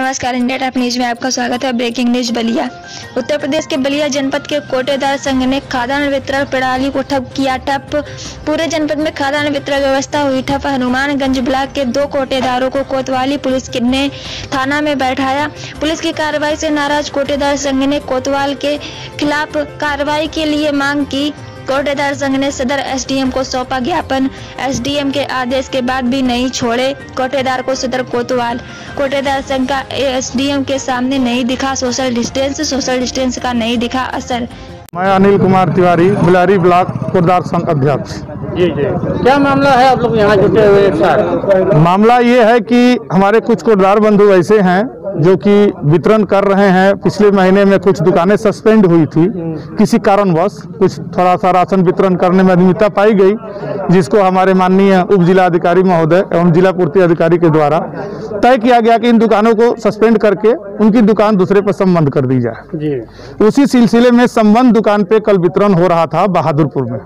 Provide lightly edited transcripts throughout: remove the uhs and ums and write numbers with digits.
नमस्कार, India top news में आपका स्वागत है। Breaking news. बलिया। उत्तर प्रदेश के बलिया जनपद के कोटेदार संघ ने खाद्यान्न वितरण प्रणाली को किया ठप। पूरे जनपद में खाद्यान्न वितरण व्यवस्था हुई ठप। हनुमानगंज ब्लॉक के 2 कोटेदारों को कोतवाली पुलिस ने थाना में बैठाया। पुलिस की कार्रवाई से नाराज कोटेदार संघ ने कोतवाल के खिलाफ कार्रवाई के लिए मांग की। कोटेदार संघ ने सदर एसडीएम को सौंपा ज्ञापन। एसडीएम के आदेश के बाद भी नहीं छोड़े कोटेदार को सदर कोतवाल। कोटेदार संघ का एसडीएम के सामने नहीं दिखा सोशल डिस्टेंस का नहीं दिखा असर। मैं अनिल कुमार तिवारी, बिलारी ब्लॉक कोटेदार संघ अध्यक्ष। जी, क्या मामला है आप लोग यहाँ जुटे हुए एक साथ? मामला ये है कि हमारे कुछ कोटेदार बंधु ऐसे हैं जो कि वितरण कर रहे हैं। पिछले महीने में कुछ दुकानें सस्पेंड हुई थी किसी कारणवश, कुछ थोड़ा सा राशन वितरण करने में अनियमितता पाई गई, जिसको हमारे माननीय उप जिला अधिकारी महोदय एवं जिला पूर्ति अधिकारी के द्वारा तय किया गया कि इन दुकानों को सस्पेंड करके उनकी दुकान दूसरे पर संबंध कर दी जाए। जी। उसी सिलसिले में संबंध दुकान पे कल वितरण हो रहा था बहादुरपुर में,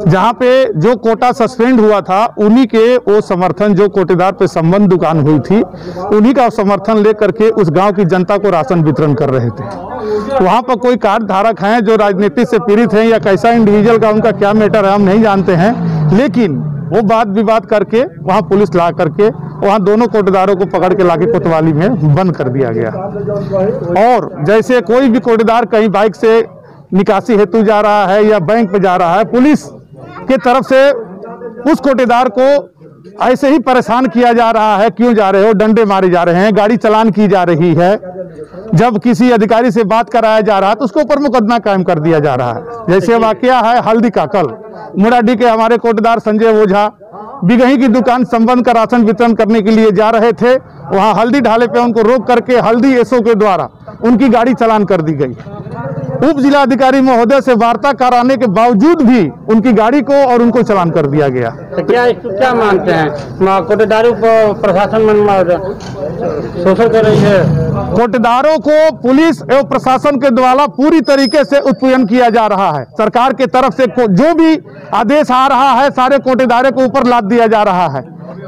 जहाँ पे जो कोटा सस्पेंड हुआ था उन्हीं के वो समर्थन जो कोटेदार पे संबंध दुकान हुई थी उन्हीं का समर्थन लेकर के उस गांव की जनता को राशन वितरण कर रहे थे। वहां पर कोई कार्ड धारक हैं जो राजनीति से पीड़ित हैं या कैसा इंडिविजुअल का उनका क्या मैटर है हम नहीं जानते हैं, लेकिन वो बात विवाद करके वहां पुलिस ला करके वहां दोनों कोटेदारों को पकड़ के लाके कोतवाली में बंद कर दिया गया। और जैसे कोई भी कोटेदार कहीं बाइक से निकासी हेतु जा रहा है या बैंक पे जा रहा है, पुलिस के तरफ से उस कोटेदार को ऐसे ही परेशान किया जा रहा है, क्यों जा रहे हो, डंडे मारे जा रहे हैं, गाड़ी चलान की जा रही है। जब किसी अधिकारी से बात कराया जा रहा है तो उसके ऊपर मुकदमा कायम कर दिया जा रहा है। जैसे वाकया है हल्दी का, कल मुराडी के हमारे कोटेदार संजय ओझा बिगही की दुकान संबंध का राशन वितरण करने के लिए जा रहे थे। वहां हल्दी ढाले पे उनको रोक करके हल्दी एसओ के द्वारा उनकी गाड़ी चलान कर दी गई। उप जिला अधिकारी महोदय से वार्ता कराने के बावजूद भी उनकी गाड़ी को और उनको चलान कर दिया गया। तो क्या मानते हैं कोटेदारों को प्रशासन शोषण कर रही है? कोटेदारों को पुलिस एवं प्रशासन के द्वारा पूरी तरीके से उत्पीड़न किया जा रहा है। सरकार के तरफ से जो भी आदेश आ रहा है सारे कोटेदारों के ऊपर लाद दिया जा रहा है,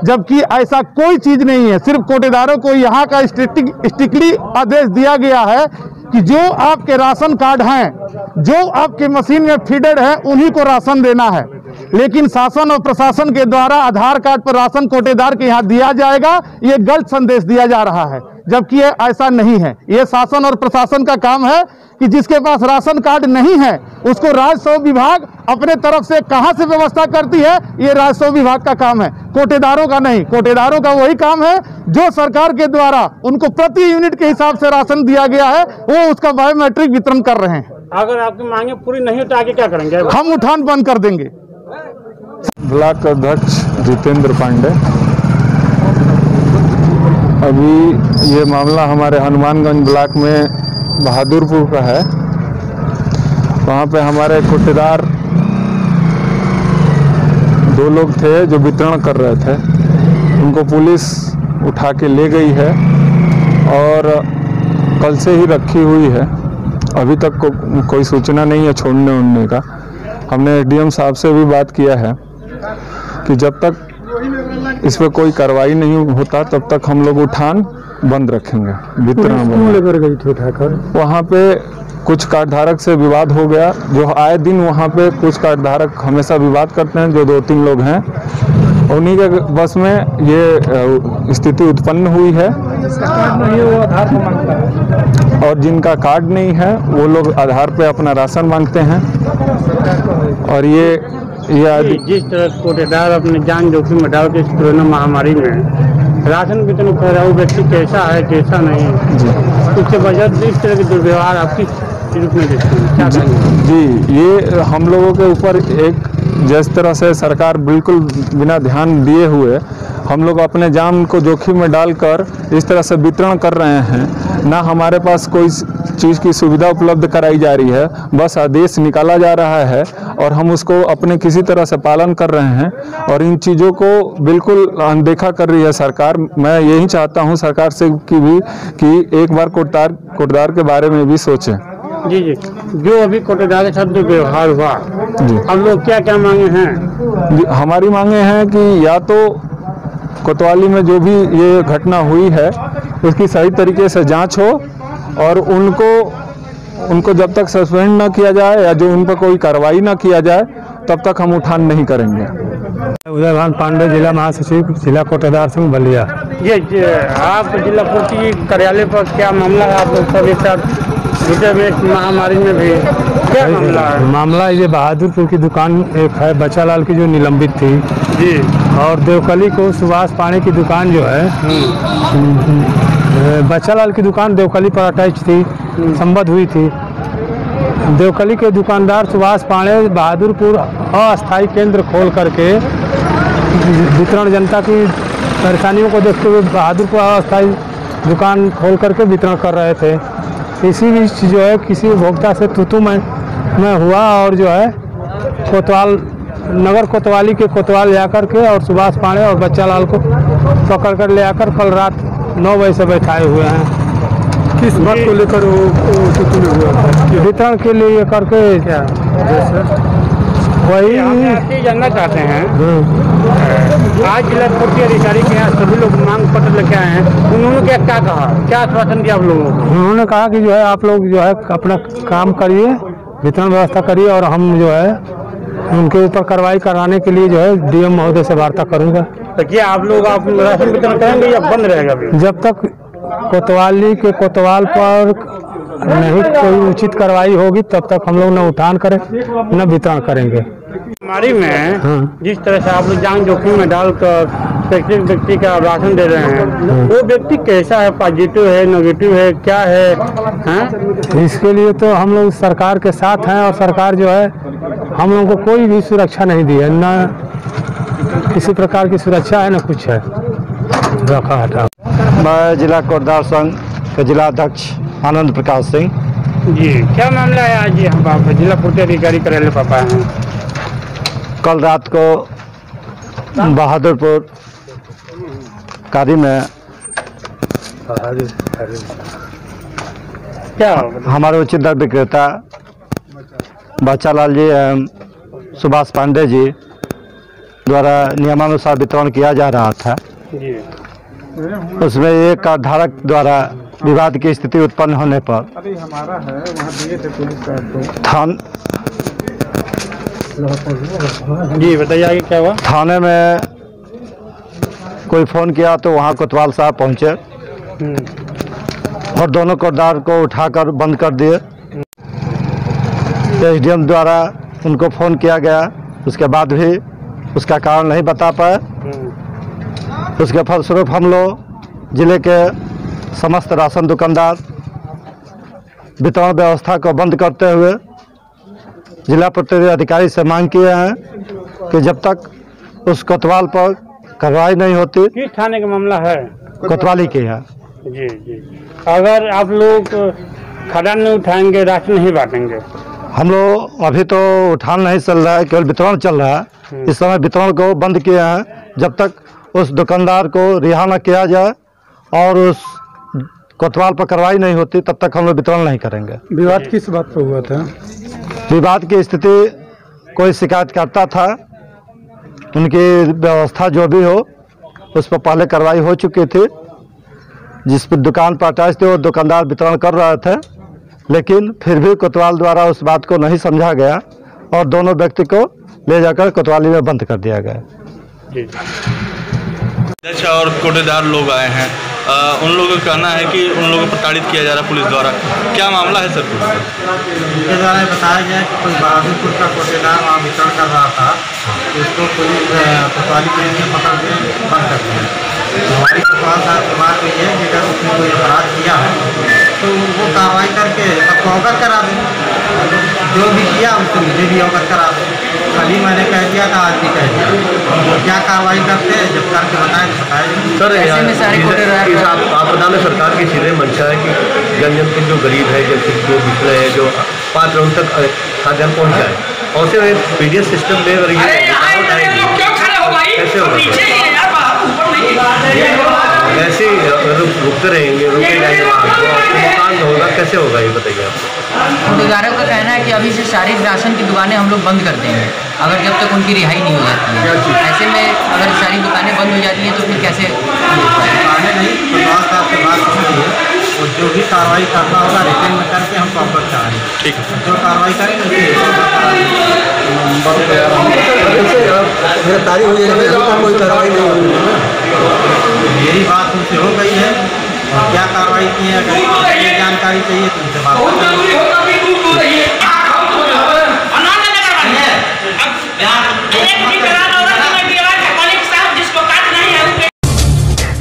जबकि ऐसा कोई चीज नहीं है। सिर्फ कोटेदारों को यहाँ का स्ट्रिक्टली आदेश दिया गया है कि जो आपके राशन कार्ड हैं, जो आपके मशीन में फीडेड है, उन्हीं को राशन देना है। लेकिन शासन और प्रशासन के द्वारा आधार कार्ड पर राशन कोटेदार के यहाँ दिया जाएगा, ये गलत संदेश दिया जा रहा है, जबकि ये ऐसा नहीं है। ये शासन और प्रशासन का काम है कि जिसके पास राशन कार्ड नहीं है उसको राजस्व विभाग अपने तरफ से कहां से व्यवस्था करती है, ये राजस्व विभाग का काम है, कोटेदारों का नहीं। कोटेदारों का वही काम है जो सरकार के द्वारा उनको प्रति यूनिट के हिसाब से राशन दिया गया है, वो उसका बायोमेट्रिक वितरण कर रहे हैं। अगर आपकी मांगे पूरी नहीं हो तो आगे क्या करेंगे? हम उठान बंद कर देंगे। ब्लॉक अध्यक्ष जितेंद्र पांडे। अभी ये मामला हमारे हनुमानगंज ब्लॉक में बहादुरपुर का है। वहाँ पे हमारे कोटेदार 2 लोग थे जो वितरण कर रहे थे, उनको पुलिस उठा के ले गई है और कल से ही रखी हुई है। अभी तक कोई सूचना नहीं है छोड़ने उड़ने का। हमने एसडीएम साहब से भी बात किया है कि जब तक इस पर कोई कार्रवाई नहीं होता तब तक हम लोग उठान बंद रखेंगे। वितरण लेकर गई थी उठाकर, वहाँ पे कुछ कार्ड धारक से विवाद हो गया। जो आए दिन वहाँ पे कुछ कार्ड धारक हमेशा विवाद करते हैं, जो 2-3 लोग हैं, उन्हीं के बस में ये स्थिति उत्पन्न हुई है। और जिनका कार्ड नहीं है वो लोग आधार पे अपना राशन मांगते हैं। और ये जिस तरह कोटेदार अपने जान जोखिम में डाल के इस कोरोना महामारी में राशन वितरण कर रहा है, वो व्यक्ति कैसा है कैसा नहीं है, उसके वजह इस तरह के दुर्व्यवहार आप किस रूप में देखते हैं, क्या कहेंगे? जी, ये हम लोगों के ऊपर एक जिस तरह से सरकार बिल्कुल बिना ध्यान दिए हुए हम लोग अपने जान को जोखिम में डालकर इस तरह से वितरण कर रहे हैं। ना हमारे पास कोई चीज़ की सुविधा उपलब्ध कराई जा रही है, बस आदेश निकाला जा रहा है और हम उसको अपने किसी तरह से पालन कर रहे हैं। और इन चीज़ों को बिल्कुल अनदेखा कर रही है सरकार। मैं यही चाहता हूं सरकार से कि एक बार कोटेदार के बारे में भी सोचें। जी, जो अभी कोटेदार के साथ जो व्यवहार हुआ, जी, हम लोग क्या मांगे हैं? हमारी मांगे हैं कि या तो कोतवाली में जो भी ये घटना हुई है उसकी सही तरीके से जांच हो और उनको जब तक सस्पेंड ना किया जाए या जो उन पर कोई कार्रवाई ना किया जाए तब तक हम उठान नहीं करेंगे। उदयभान पांडे, जिला महासचिव, जिला कोटेदार संघ बलिया। ये आप जिला पूर्ति कार्यालय पर क्या मामला है? आप लोग सब एक साथ जुटे में महामारी में भी क्या मामला है? मामला ये बहादुरपुर की दुकान एक है बच्चालाल की जो निलंबित थी जी, और देवकली को सुभाष पांडे की दुकान जो है बच्चालाल की दुकान देवकली पर अटैच थी, संबद्ध हुई थी। देवकली के दुकानदार सुभाष पांडे बहादुरपुर अस्थायी केंद्र खोल करके वितरण जनता की परेशानियों को देखते हुए बहादुरपुर अस्थायी दुकान खोल करके वितरण कर रहे थे। इसी बीच जो है किसी उपभोक्ता से तू में हुआ और जो है कोतवाल नगर कोतवाली के कोतवाल ले आकर के और सुभाष पांडे और बच्चालाल को पकड़ कर ले आकर कल रात 9 बजे से बैठाए हुए हैं। किस बात को लेकर वो हुआ? वितरण के लिए करके क्या वही जानना चाहते हैं। आज जिला पूर्ति अधिकारी के यहाँ सभी लोग मांग पत्र लेके आए हैं, उन्होंने क्या कहा, क्या आश्वासन दिया आप लोगों को? उन्होंने कहा कि जो है आप लोग जो है अपना काम करिए, वितरण व्यवस्था करिए और हम जो है उनके ऊपर कार्रवाई कराने के लिए जो है डीएम महोदय से वार्ता करूंगा। तो क्या आप लोग राशन वितरण करेंगे या बंद रहेगा? जब तक कोतवाली के कोतवाल पर नहीं कोई उचित कार्रवाई होगी तब तक हम लोग न उठान करें न वितरण करेंगे। बीमारी में जिस तरह से आप लोग जान जोखिम में डालकर व्यक्ति का राशन दे रहे हैं, वो व्यक्ति कैसा है? पॉजिटिव है, नेगेटिव है, क्या है? इसके लिए तो हम लोग सरकार के साथ हैं और सरकार जो है हम लोगों को कोई भी सुरक्षा नहीं दी है, न किसी प्रकार की सुरक्षा है न कुछ है। रखा हटा। मैं जिला कोटेदार संघ के जिला अध्यक्ष आनंद प्रकाश सिंह जी, क्या मामला है? आज हम जिला पूर्ति अधिकारी कार्यालय पर आए हैं। कल रात को बहादुरपुर कारी में क्या हमारे उचित दर विक्रेता बच्चालाल जी एवं सुभाष पांडे जी द्वारा नियमानुसार वितरण किया जा रहा था जी। उसमें एक धारक द्वारा विवाद की स्थिति उत्पन्न होने पर जी बताइए आगे क्या हुआ? थाने में कोई फ़ोन किया तो वहाँ कोतवाल साहब पहुँचे और दोनों कोतवाल को उठाकर बंद कर दिए। एसडीएम द्वारा उनको फ़ोन किया गया, उसके बाद भी उसका कारण नहीं बता पाए। उसके फलस्वरूप हम लोग जिले के समस्त राशन दुकानदार वितरण व्यवस्था को बंद करते हुए जिला पूर्ति अधिकारी से मांग किए हैं कि जब तक उस कोतवाल पर कार्रवाई नहीं होती। किस थाने का मामला है? कोतवाली के यहाँ। जी जी। अगर आप लोग खदान नहीं उठाएंगे, राशन नहीं बांटेंगे? हम लोग अभी तो उठान नहीं चल रहा है, केवल वितरण चल रहा है। इस समय वितरण को बंद किए हैं। जब तक उस दुकानदार को रिहा न किया जाए और उस कोतवाल पर कार्रवाई नहीं होती तब तक हम लोग वितरण नहीं करेंगे। विवाद किस बात पर हुआ था? विवाद की स्थिति कोई शिकायत करता था, उनकी व्यवस्था जो भी हो उस पर पहले कार्रवाई हो चुकी थी। जिस पर दुकान पर अटैच थे वो दुकानदार वितरण कर रहे थे, लेकिन फिर भी कोतवाल द्वारा उस बात को नहीं समझा गया और दोनों व्यक्ति को ले जाकर कोतवाली में बंद कर दिया गया। अध्यक्ष और कोटेदार लोग आए हैं, उन लोगों का कहना है कि उन लोगों को प्रताड़ित किया जा रहा है पुलिस द्वारा। क्या मामला है सर? उनके द्वारा बताया गया कि कोई बहादुरपुर का कोटेदार वहाँ वितरण कर रहा था, उसको पुलिस कोतवाली पुलिस ने पकड़ के बंद कर दिया। हमारी कोतवाल साहब की बात हुई है कि अगर उसने कोई अपराध किया है तो वो कार्रवाई करके सबको अवगत करा दें, जो भी किया उसको मुझे भी अवगत करा दें। कभी मैंने कह दिया था, आज भी कह दिया, क्या कार्रवाई करते हैं जब करके बताएं तो बताएं। सर आपदा में सरकार की सीधे मंशा है कि जन के जो गरीब है, जो पिछड़े हैं, जो 5 लोगों तक खाद्यान्न पहुँचाए, और से पीडीएस सिस्टम में अगर ये कैसे होगा? ऐसे रुकते रहेंगे, रुके जाएंगे, नुकसान होगा, कैसे होगा ये बताइए आप। कोटेदारों का कहना है कि अभी से सारी राशन की दुकानें हम लोग बंद कर देंगे अगर जब तक उनकी रिहाई नहीं हो जाती है। ऐसे में अगर सारी दुकानें बंद हो जाती हैं तो फिर कैसे? दुकानें नहीं, कोतवाल साहब बात हो गई है, और जो भी कार्रवाई करना होगा रिटर्न में करके हमको अवगत कराएंगे। ठीक है। जो कार्रवाई करेंगे गिरफ्तारी हुई है लेकिन अभी तक कोई कार्रवाई नहीं हुई है। मेरी बात उनसे हो गई है, और क्या कार्रवाई की है अगर ये जानकारी चाहिए तो उनसे बात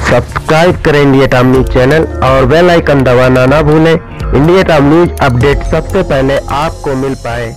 सब्सक्राइब करें इंडिया टाइम न्यूज चैनल और बेल आइकन दबाना ना भूलें। इंडिया टाइम न्यूज अपडेट सबसे पहले आपको मिल पाए।